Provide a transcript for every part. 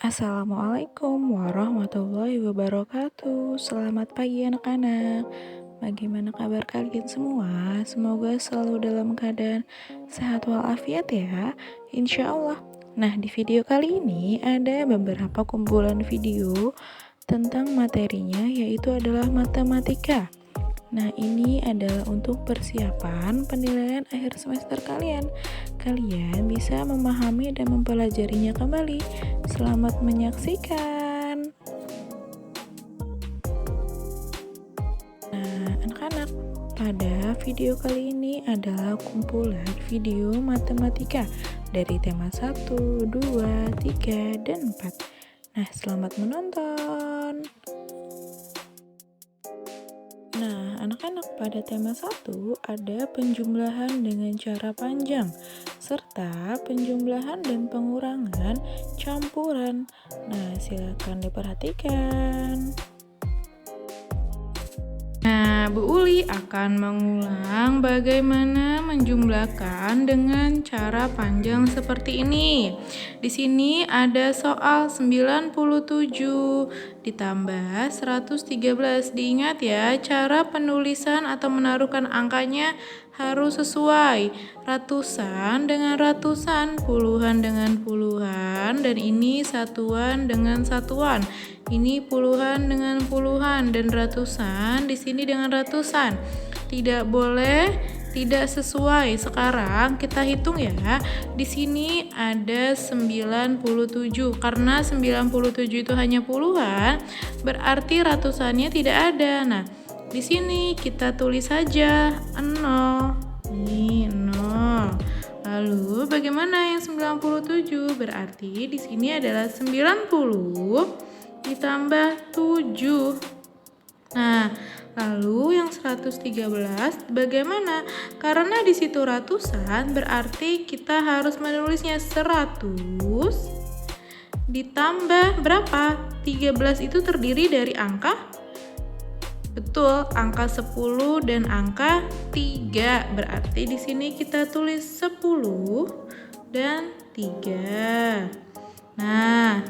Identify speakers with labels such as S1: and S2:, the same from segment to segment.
S1: Assalamualaikum warahmatullahi wabarakatuh. Selamat pagi anak-anak. Bagaimana kabar kalian semua? Semoga selalu dalam keadaan sehat walafiat ya. Insya Allah. Nah, di video kali ini ada beberapa kumpulan video tentang materinya, yaitu adalah matematika. Nah, ini adalah untuk persiapan penilaian akhir semester kalian. Kalian bisa memahami dan mempelajarinya kembali. Selamat menyaksikan. Nah, anak-anak, pada video kali ini adalah kumpulan video matematika dari tema 1, 2, 3, dan 4. Nah, selamat menonton. Nah, anak-anak, pada tema 1 ada penjumlahan dengan cara panjang serta penjumlahan dan pengurangan campuran. Nah, silakan diperhatikan. Nah, Bu Uli akan mengulang bagaimana menjumlahkan dengan cara panjang seperti ini. Di sini ada soal 97 ditambah 113. Diingat ya, cara penulisan atau menaruhkan angkanya harus sesuai. Ratusan dengan ratusan, puluhan dengan puluhan, dan ini satuan dengan satuan. Ini puluhan dengan puluhan dan ratusan, di sini dengan ratusan. Tidak boleh tidak sesuai. Sekarang kita hitung ya. Di sini ada 97. Karena 97 itu hanya puluhan, berarti ratusannya tidak ada. Nah, di sini kita tulis saja 0. Ini 0. Lalu bagaimana yang 97? Berarti di sini adalah 90 ditambah 7. Nah, lalu yang 113 bagaimana? Karena di situ ratusan, berarti kita harus menulisnya 100 ditambah berapa? 13 itu terdiri dari angka? Betul, angka 10 dan angka 3. Berarti di sini kita tulis 10 dan 3. Nah,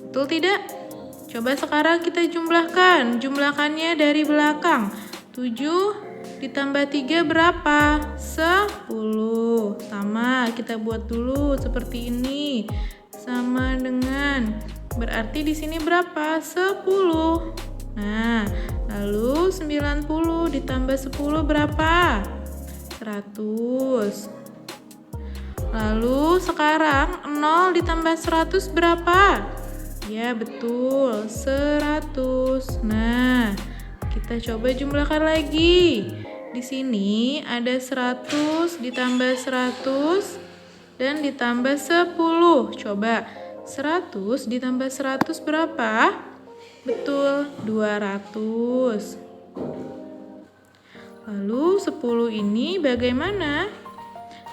S1: betul tidak? Coba sekarang kita jumlahkan. Jumlahkannya dari belakang. 7 ditambah 3 berapa? 10. Sama, kita buat dulu seperti ini. Sama dengan, berarti di sini berapa? 10. Nah, lalu 90 ditambah 10 berapa? 100. Lalu sekarang 0 ditambah 100 berapa? Ya, betul, 100. Nah, kita coba jumlahkan lagi. Di sini ada 100 ditambah 100 dan ditambah 10. Coba, 100 ditambah 100 berapa? Betul, 200. Lalu 10 ini bagaimana?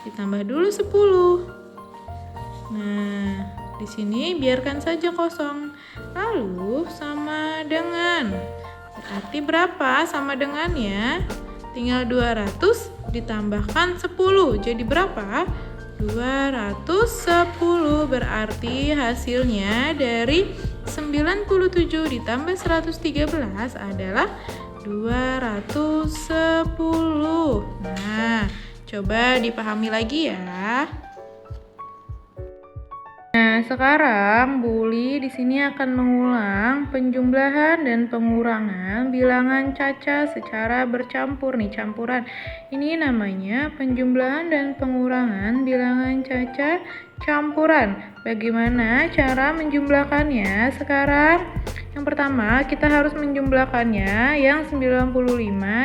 S1: Ditambah dulu 10. Nah, di sini biarkan saja kosong. Lalu sama dengan, berarti berapa sama dengannya? Tinggal 200 ditambahkan 10. Jadi berapa? 210. Berarti hasilnya dari 97 ditambah 113 adalah 210. Nah, coba dipahami lagi ya. Nah, sekarang Bu Uli di sini akan mengulang penjumlahan dan pengurangan bilangan caca secara bercampur nih, campuran. Ini namanya penjumlahan dan pengurangan bilangan caca campuran. Bagaimana cara menjumlahkannya? Sekarang yang pertama kita harus menjumlahkannya yang 95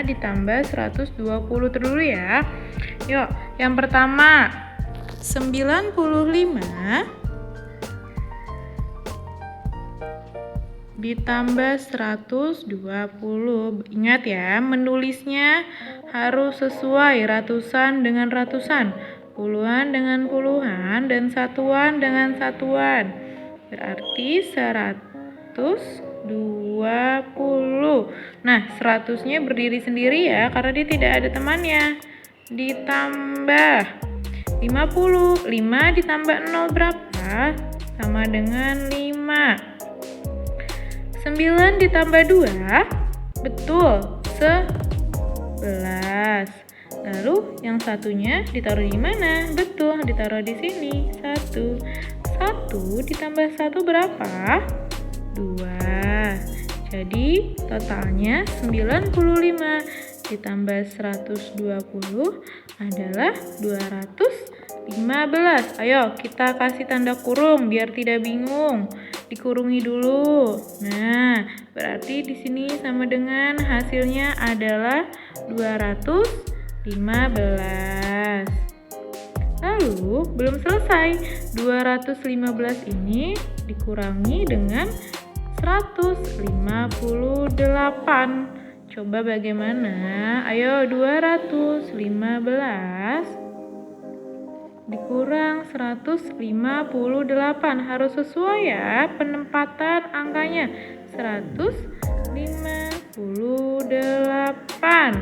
S1: ditambah 120 dulu ya. Yuk, yang pertama 95 ditambah 120. Ingat ya, menulisnya harus sesuai, ratusan dengan ratusan, puluhan dengan puluhan, dan satuan dengan satuan. Berarti 120. Nah, 100-nya berdiri sendiri ya, karena dia tidak ada temannya. Ditambah 50. 5 ditambah 0 berapa?
S2: sama dengan 5. 9 ditambah 2, betul, 11. Lalu yang satunya ditaruh di mana? Betul, ditaruh di sini. 1. 1 ditambah 1 berapa? 2. Jadi totalnya 95 ditambah 120 adalah 215. Ayo kita kasih tanda kurung biar tidak bingung. Dikurungi dulu. Nah, berarti di sini sama dengan hasilnya adalah 215. Lalu, belum selesai. 215 ini dikurangi dengan 158. Coba bagaimana? Ayo, 215 dikurang 158. Harus sesuai ya penempatan angkanya. 158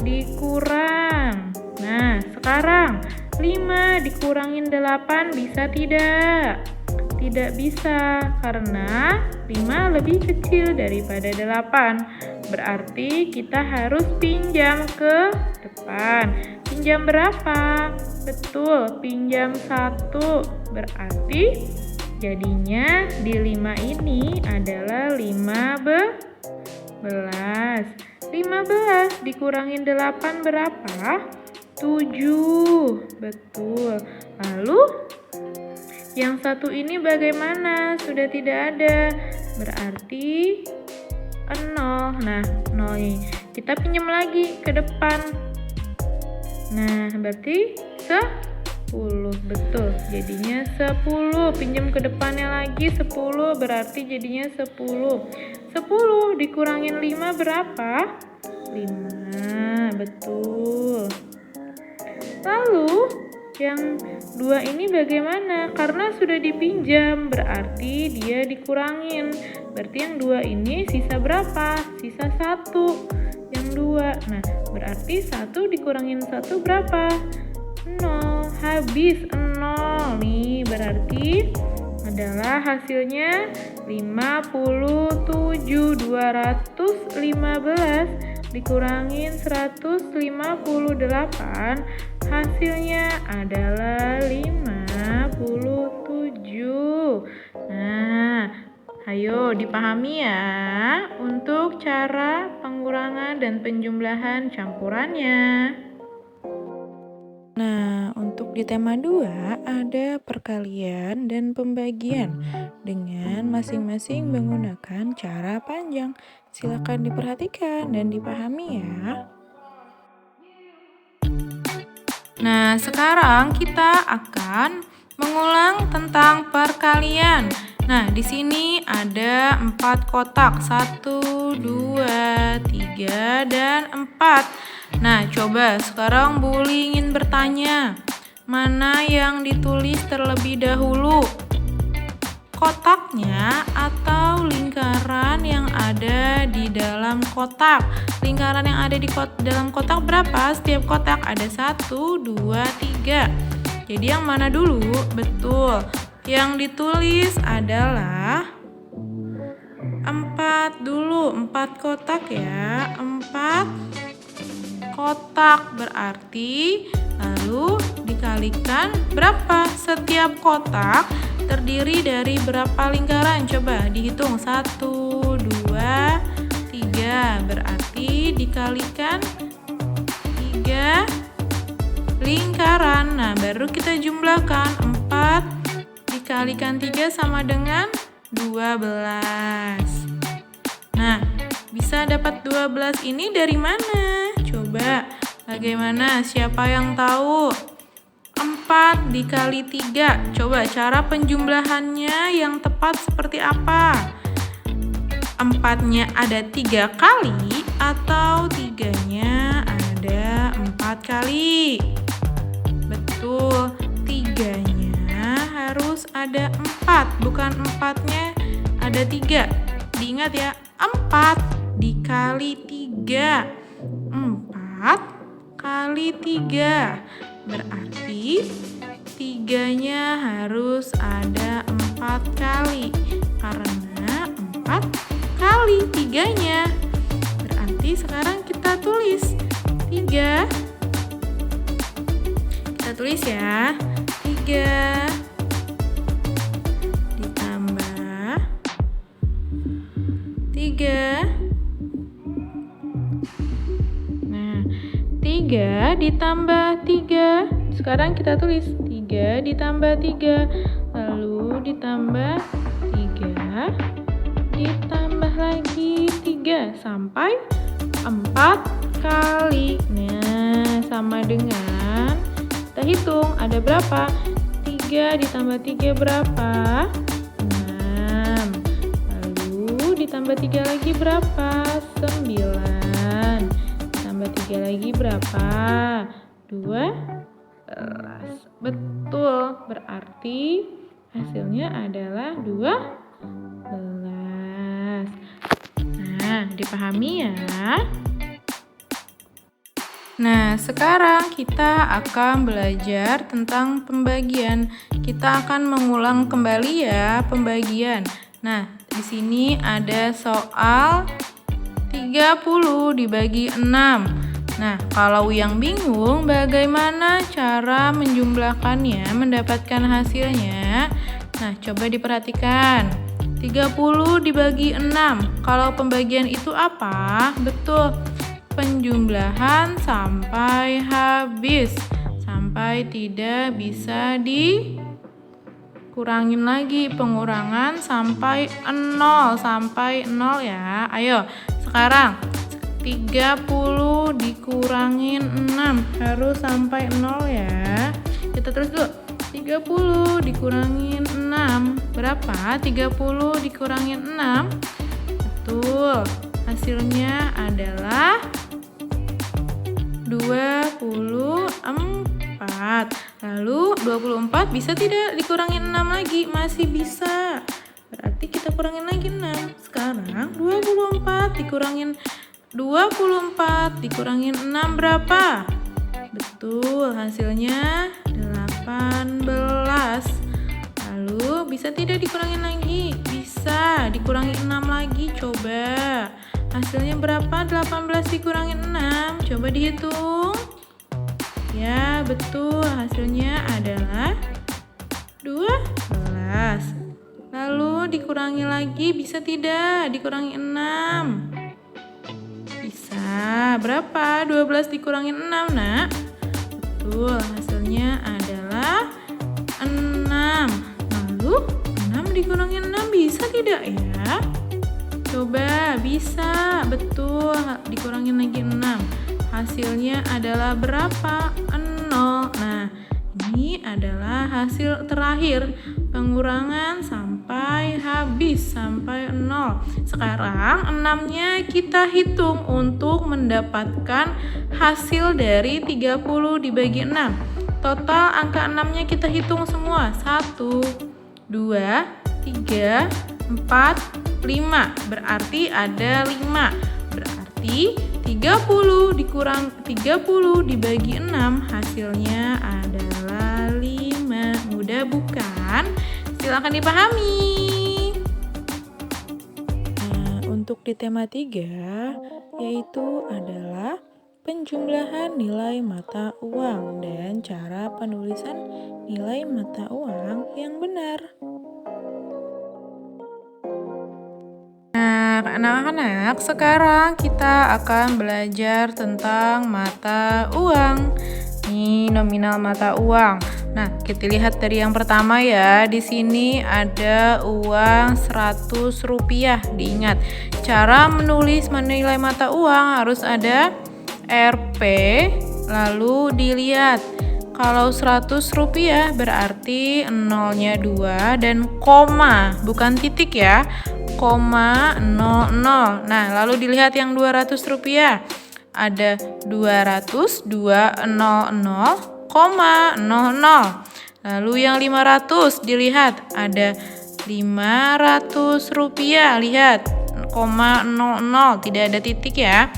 S2: dikurang. Nah, sekarang 5 dikurangin 8 bisa tidak? Tidak bisa, karena 5 lebih kecil daripada 8. Berarti kita harus pinjam ke depan. Pinjam berapa? Betul, pinjam 1. Berarti jadinya di 5 ini adalah 15. 15 dikurangin 8 berapa? 7. Betul. Lalu yang satu ini bagaimana? Sudah tidak ada. Berarti 0. Nah, 0 ini kita pinjam lagi ke depan. Nah, berarti 10. Betul. Jadinya 10. Pinjam ke depannya lagi 10. Berarti jadinya 10. 10 dikurangin 5 berapa? 5. Betul. Lalu yang 2 ini bagaimana? Karena sudah dipinjam, berarti dia dikurangin. Berarti yang 2 ini sisa berapa? Sisa 1. Yang 2. Nah, berarti 1 dikurangin 1 berapa? 0. Habis 0. Nih, berarti adalah hasilnya 57. 215 dikurangin 158, hasilnya adalah 57. Nah, ayo dipahami ya untuk cara pengurangan dan penjumlahan campurannya.
S1: Nah, untuk di tema 2 ada perkalian dan pembagian dengan masing-masing menggunakan cara panjang. Silakan diperhatikan dan dipahami ya.
S2: Nah, sekarang kita akan mengulang tentang perkalian. Nah, di sini ada 4 kotak. 1, 2, 3, dan 4. Nah, coba sekarang Buli ingin bertanya, mana yang ditulis terlebih dahulu? Kotaknya atau lingkaran yang ada di dalam kotak? Lingkaran yang ada di dalam kotak berapa? Setiap kotak ada 1, 2, 3. Jadi yang mana dulu? Betul. Yang ditulis adalah 4 dulu. 4 kotak ya. 4 kotak berarti lalu dikalikan berapa? Setiap kotak terdiri dari berapa lingkaran? Coba dihitung. 1, 2, 3. Berarti dikalikan 3 lingkaran. Nah, baru kita jumlahkan. 4 dikalikan 3 sama dengan 12. Nah, bisa dapat 12 ini dari mana? Coba, bagaimana? Siapa yang tahu? 4 dikali 3. Coba cara penjumlahannya yang tepat seperti apa? 4-nya ada 3 kali atau 3-nya ada 4 kali? Betul, 3-nya harus ada 4, bukan 4-nya ada 3. Diingat ya, 4 dikali 3. 4 kali 3. Berarti 3-nya harus ada 4. 4 kali. Karena 4 kali 3-nya. Berarti sekarang kita tulis 3. Kita tulis ya. 3 ditambah 3. Nah, 3 ditambah 3. Sekarang kita tulis 3 ditambah 3. Lalu ditambah 3. Ditambah lagi 3 sampai 4 kali. Nah, sama dengan kita hitung ada berapa? 3 ditambah 3 berapa? 6. Lalu ditambah 3 lagi berapa? 9. Ditambah 3 lagi berapa? 12. Betul, berarti hasilnya adalah 12. Nah, dipahami ya? Nah, sekarang kita akan belajar tentang pembagian. Kita akan mengulang kembali ya pembagian. Nah, di sini ada soal 30 dibagi 6. Nah, kalau yang bingung bagaimana cara menjumlahkannya, mendapatkan hasilnya. Nah, coba diperhatikan. 30 dibagi 6. Kalau pembagian itu apa? Betul. Penjumlahan sampai habis. Sampai tidak bisa dikurangin lagi. Pengurangan sampai 0. Sampai 0 ya. Ayo, sekarang 30 dikurangin 6 harus sampai 0 ya. Kita terus dulu. 30 dikurangin 6 berapa? 30 dikurangin 6. Betul. Hasilnya adalah 24. Lalu 24 bisa tidak dikurangin 6 lagi? Masih bisa. Berarti kita kurangin lagi 6. Sekarang 24 dikurangin 6 berapa? Betul, hasilnya 18. Lalu bisa tidak dikurangin lagi? Bisa, dikurangi 6 lagi, coba. Hasilnya berapa? 18 dikurangin 6. Coba dihitung. Ya, betul, hasilnya adalah 12. Lalu dikurangi lagi, bisa tidak? Dikurangi 6. Bisa. Berapa? 12 dikurangi 6, nak? Betul, hasilnya adalah 6. Lalu 6 dikurangi 6 bisa tidak ya? Coba, bisa. Betul, dikurangin lagi 6. Hasilnya adalah berapa? 0. Nah, ini adalah hasil terakhir. Pengurangan sampai habis, sampai 0. Sekarang 6-nya kita hitung untuk mendapatkan hasil dari 30 dibagi 6. Total angka 6-nya kita hitung semua. 1, 2, 3, 4, 5. Berarti ada 5. Berarti 30 dibagi 6 hasilnya adalah 5. Mudah bukan? Silakan dipahami.
S1: Nah, untuk di tema 3 yaitu adalah penjumlahan nilai mata uang dan cara penulisan nilai mata uang yang benar.
S2: Nah, anak-anak, sekarang kita akan belajar tentang mata uang. Ini nominal mata uang. Nah, kita lihat dari yang pertama ya. Di sini ada uang Rp100. Diingat, cara menulis nilai mata uang harus ada Rp, lalu dilihat. Kalau Rp100 berarti nolnya 2 dan koma, bukan titik ya. Koma 00. Nah, lalu dilihat yang Rp200. Ada 200, 200, 00. Lalu yang 500 dilihat ada Rp500. Lihat, koma 00, tidak ada titik ya.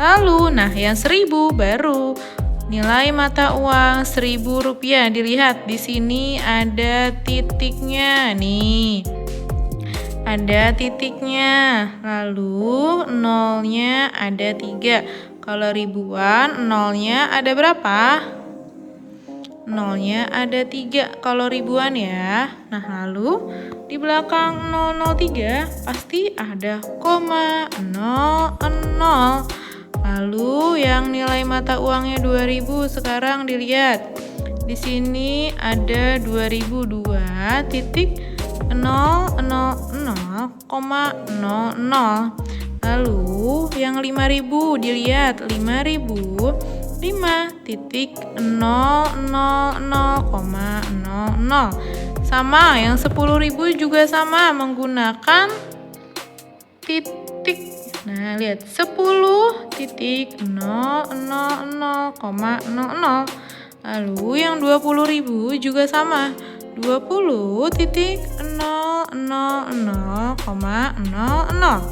S2: Lalu, nah yang 1000 baru Nilai mata uang Rp1.000. Dilihat di sini ada titiknya nih. Ada titiknya. Lalu nolnya ada 3. Kalau ribuan, nolnya ada berapa? Nolnya ada 3 kalau ribuan ya. Nah, lalu di belakang 003 pasti ada koma 00. Lalu yang nilai mata uangnya 2000 sekarang dilihat. Di sini ada 2002 titik 000,00. Lalu yang 5000 dilihat 5000 5,000,00. Sama, yang 10.000 juga sama menggunakan titik. Nah, lihat 10,000,00. Lalu yang 20.000 juga sama 20,000,00.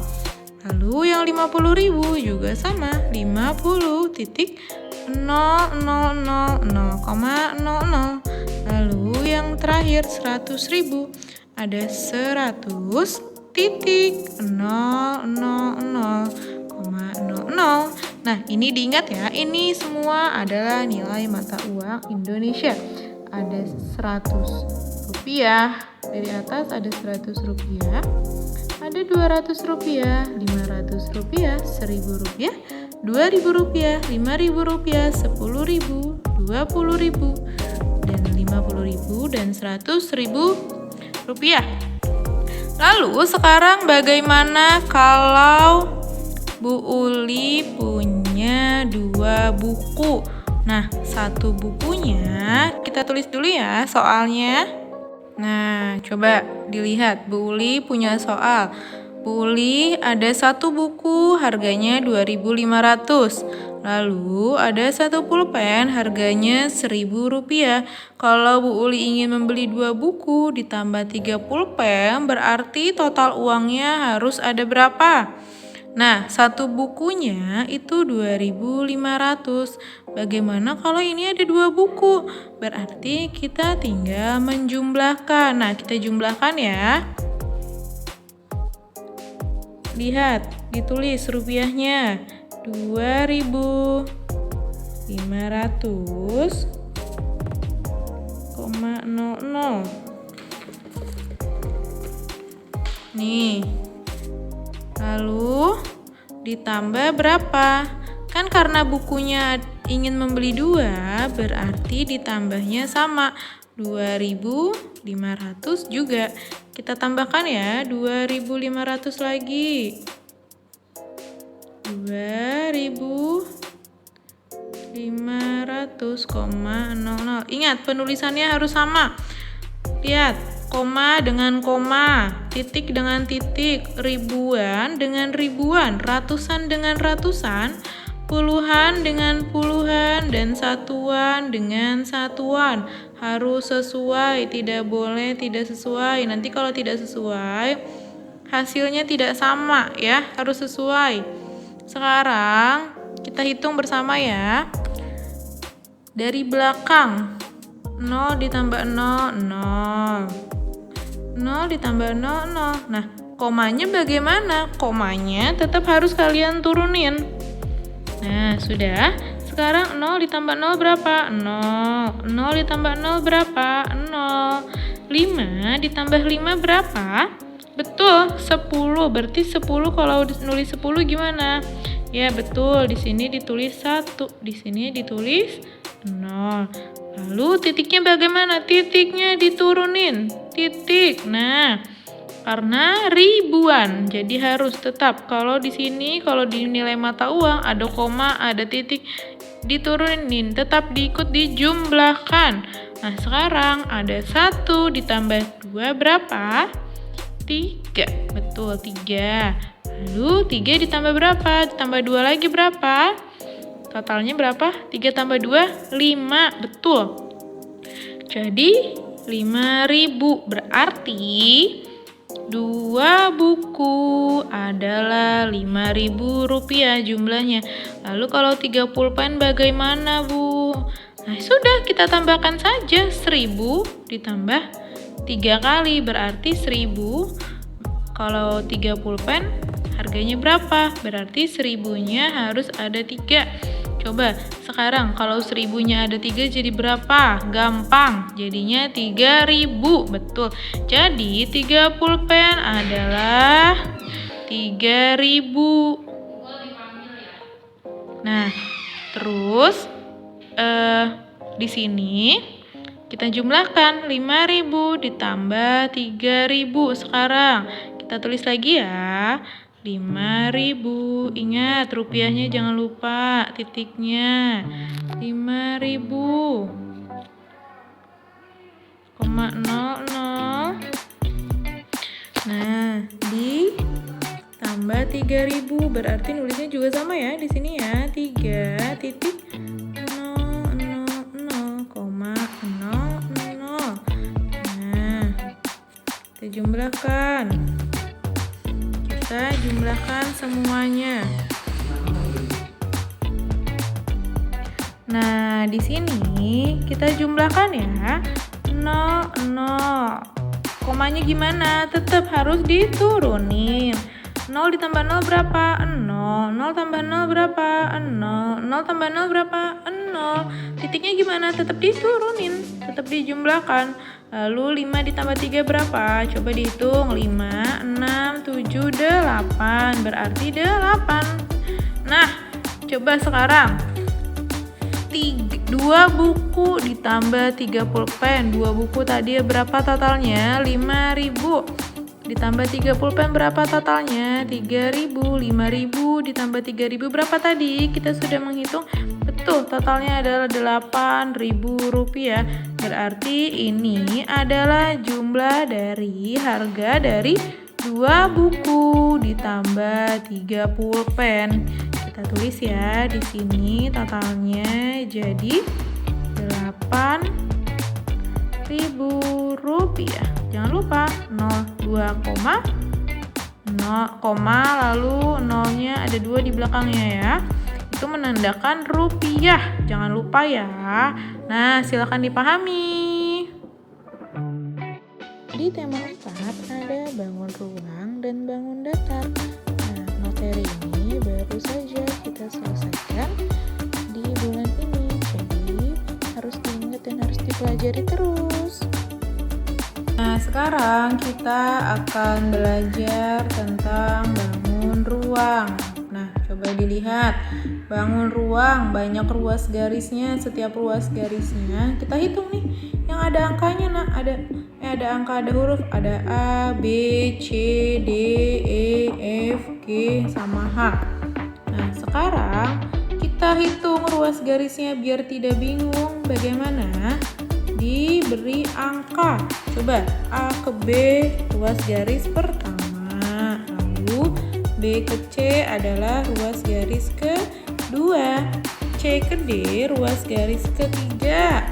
S2: Lalu yang 50.000 juga sama 50,000,00. Lalu yang terakhir 100.000 ada 100,000,00. Nah, ini diingat ya, ini semua adalah nilai mata uang Indonesia. Ada 100 rupiah, dari atas ada 100 rupiah, ada 200 rupiah, 500 rupiah, 1000 rupiah, 2000 rupiah, 5000 rupiah, 10.000, 20.000, dan 50.000 dan 100.000 rupiah. Lalu sekarang bagaimana kalau Bu Uli punya 2 buku? Nah, satu bukunya kita tulis dulu ya soalnya. Nah, coba dilihat, Bu Uli punya soal. Bu Uli ada satu buku harganya 2.500. Lalu ada satu pulpen harganya 1.000 rupiah. Kalau Bu Uli ingin membeli 2 buku ditambah 3 pulpen, berarti total uangnya harus ada berapa? Nah, satu bukunya itu 2.500. Bagaimana kalau ini ada 2 buku? Berarti kita tinggal menjumlahkan. Nah, kita jumlahkan ya. Lihat, ditulis rupiahnya 2.500,00. Nih. Lalu ditambah berapa? Kan karena bukunya ingin membeli 2, berarti ditambahnya sama 2.500 juga. Kita tambahkan ya 2.500 lagi. 2.500,00. Ingat, penulisannya harus sama. Lihat, koma dengan koma, titik dengan titik, ribuan dengan ribuan, ratusan dengan ratusan, puluhan dengan puluhan, dan satuan dengan satuan. Harus sesuai, tidak boleh tidak sesuai. Nanti kalau tidak sesuai, hasilnya tidak sama ya, harus sesuai. Sekarang kita hitung bersama ya. Dari belakang 0 ditambah 0, 0. 0 ditambah 0, 0. Nah, komanya bagaimana? Komanya tetap harus kalian turunin. Nah, sudah. Sekarang 0 ditambah 0 berapa? 0. 0 ditambah 0 berapa? 0. 5 ditambah 5 berapa? Betul, 10. Berarti 10 kalau nulis 10 gimana? Ya, betul. Di sini ditulis 1. Di sini ditulis 0. Lalu titiknya bagaimana? Titiknya diturunin. Titik. Nah, karena ribuan, jadi harus tetap. Kalau di sini, kalau di nilai mata uang ada koma, ada titik, diturunin. Tetap dijumlahkan. Nah, sekarang ada 1 ditambah 2 berapa? 3. Betul, 3. Lalu 3 ditambah berapa? Ditambah 2 lagi berapa? Totalnya berapa? 3 tambah 2, 5. Betul. Jadi 5.000. Berarti 2 buku adalah 5.000 rupiah jumlahnya. Lalu kalau 3 pulpen bagaimana, Bu? Nah, sudah, kita tambahkan saja 1000 ditambah 3 kali, berarti 1000. Kalau 30 pen, harganya berapa? Berarti 1000-nya harus ada 3. Coba, sekarang kalau 1000-nya ada 3 jadi berapa? Gampang, jadinya 3000, betul. Jadi 30 pen adalah 3000. Nah, terus di sini kita jumlahkan 5000 ditambah 3000. Sekarang kita tulis lagi ya. 5000. Ingat, rupiahnya jangan lupa titiknya. 5000, 00. Nah, ditambah 3000 berarti nulisnya juga sama ya di sini ya. 3,000,00. Nah, kita jumlahkan semuanya. Nah, di sini kita jumlahkan ya. 00. Komanya gimana? Tetap harus diturunin. 0 ditambah 0 berapa? 0. 0 tambah 0 berapa? 0. 0 tambah 0 berapa? 0. Titiknya gimana? Tetap diturunin, tetap dijumlahkan. Lalu 5 ditambah 3 berapa? Coba dihitung. 5, 6, 7, 8. Berarti 8. Nah, coba sekarang 2 buku ditambah 30 pen. 2 buku tadi berapa totalnya? 5000. Ditambah 30 pen berapa totalnya? 3000. 5000 ditambah 3000 berapa tadi? Kita sudah menghitung. Betul, totalnya adalah 8.000 rupiah. Berarti ini adalah jumlah dari harga dari 2 buku ditambah 30 pen. Kita tulis ya di sini totalnya jadi 8.000 rupiah. Jangan lupa 02, 0, lalu nolnya ada 2 di belakangnya ya. Itu menandakan rupiah. Jangan lupa ya. Nah, silakan dipahami.
S1: Di tema 4 ada bangun ruang dan bangun datar. Nah, materi ini baru saja kita selesaikan di bulan ini. Jadi harus diingat dan harus dipelajari terus.
S2: Nah, sekarang kita akan belajar tentang bangun ruang. Nah, coba dilihat. Bangun ruang, banyak ruas garisnya. Setiap ruas garisnya kita hitung nih. Yang ada angkanya, nah, ada angka, ada huruf, ada A, B, C, D, E, F, G, sama H. Nah, sekarang kita hitung ruas garisnya biar tidak bingung. Bagaimana? Diberi angka. Coba A ke B ruas garis pertama, lalu B ke C adalah ruas garis kedua, C ke D ruas garis ketiga,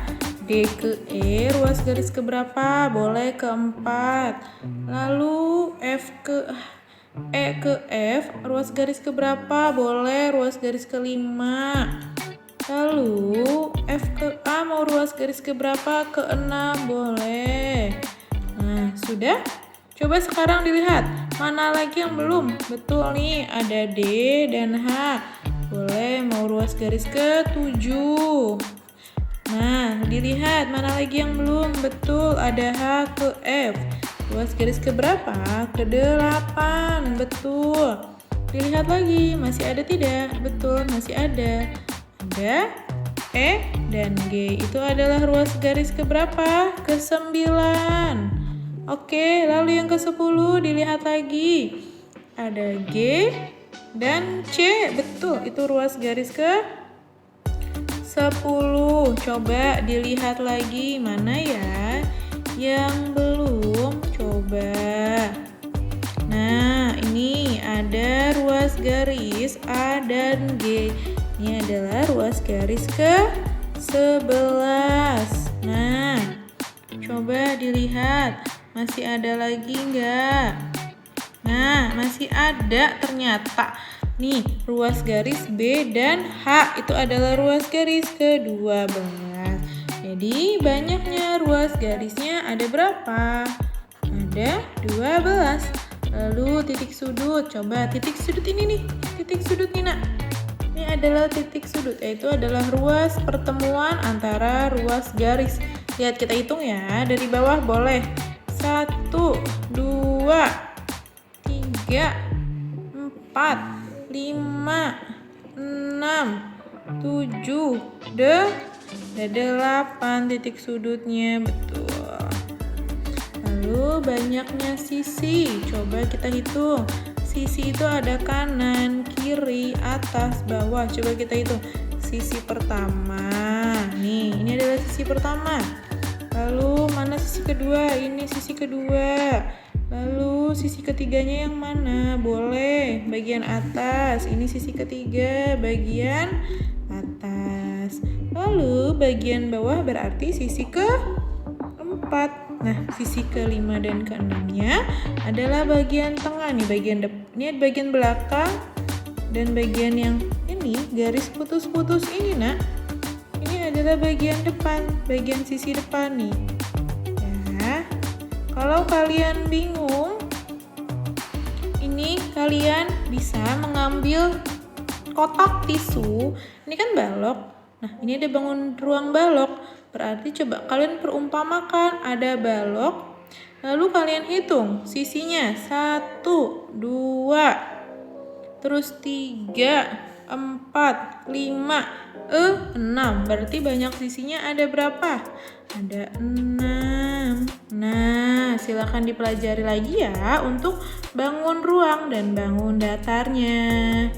S2: D ke E ruas garis keberapa? Boleh keempat. Lalu F ke E ke F ruas garis keberapa? Boleh ruas garis kelima. Lalu F ke A mau ruas garis keberapa? Ke-6, boleh. Nah, sudah? Coba sekarang dilihat. Mana lagi yang belum? Betul nih, ada D dan H. Boleh mau ruas garis ke-7. Nah, dilihat mana lagi yang belum? Betul, ada H ke F. Ruas garis keberapa? Ke-8. Betul. Dilihat lagi, masih ada tidak? Betul, masih ada. Ada E dan G. Itu adalah ruas garis keberapa? Ke-9. Oke, lalu yang ke-10 dilihat lagi. Ada G dan C. Betul, itu ruas garis ke-10. Coba dilihat lagi mana ya yang belum. Coba. Nah, ini ada ruas garis A dan G. Ini adalah ruas garis ke-11. Nah, coba dilihat. Masih ada lagi enggak? Nah, masih ada ternyata. Nih, ruas garis B dan H. Itu adalah ruas garis ke-12. Jadi banyaknya ruas garisnya ada berapa? Ada 12. Lalu titik sudut, coba titik sudut ini nih, titik sudut nih nak. Ini adalah titik sudut, yaitu adalah ruas pertemuan antara ruas garis. Lihat, kita hitung ya, dari bawah boleh. 1, 2, 3, 4, 5, 6, 7, ada 8 titik sudutnya, betul. Lalu banyaknya sisi, coba kita hitung. Sisi itu ada kanan, kiri, atas, bawah. Coba kita hitung. Sisi pertama, nih ini adalah sisi pertama. Lalu mana sisi kedua? Ini sisi kedua. Lalu sisi ketiganya yang mana? Boleh, bagian atas. Ini sisi ketiga, bagian atas. Lalu bagian bawah berarti sisi keempat. Nah, sisi kelima dan keenamnya adalah bagian tengah nih, ini bagian belakang dan bagian yang ini garis putus-putus ini nak. Ini adalah bagian depan, bagian sisi depan nih. Ya, kalau kalian bingung, ini kalian bisa mengambil kotak tisu. Ini kan balok. Nah, ini ada ruang balok. Berarti coba kalian perumpamakan ada balok. Lalu kalian hitung sisinya. 1, 2, terus 3, 4, 5, 6. Berarti banyak sisinya ada berapa? Ada 6. Nah, silakan dipelajari lagi ya untuk bangun ruang dan bangun datarnya.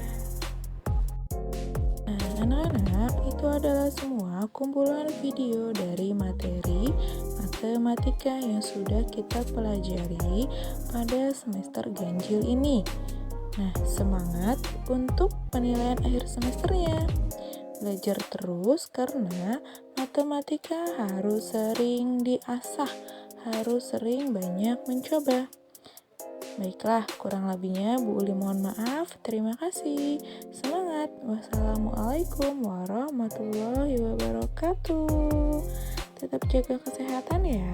S2: Anak-anak, itu adalah semua kumpulan video dari materi matematika yang sudah kita pelajari pada semester ganjil ini. Nah, semangat untuk penilaian akhir semesternya. Belajar terus karena matematika harus sering diasah, harus sering banyak mencoba. Baiklah, kurang lebihnya Bu Uli mohon maaf. Terima kasih. Semangat. Wassalamualaikum warahmatullahi wabarakatuh. Tetap jaga kesehatan ya.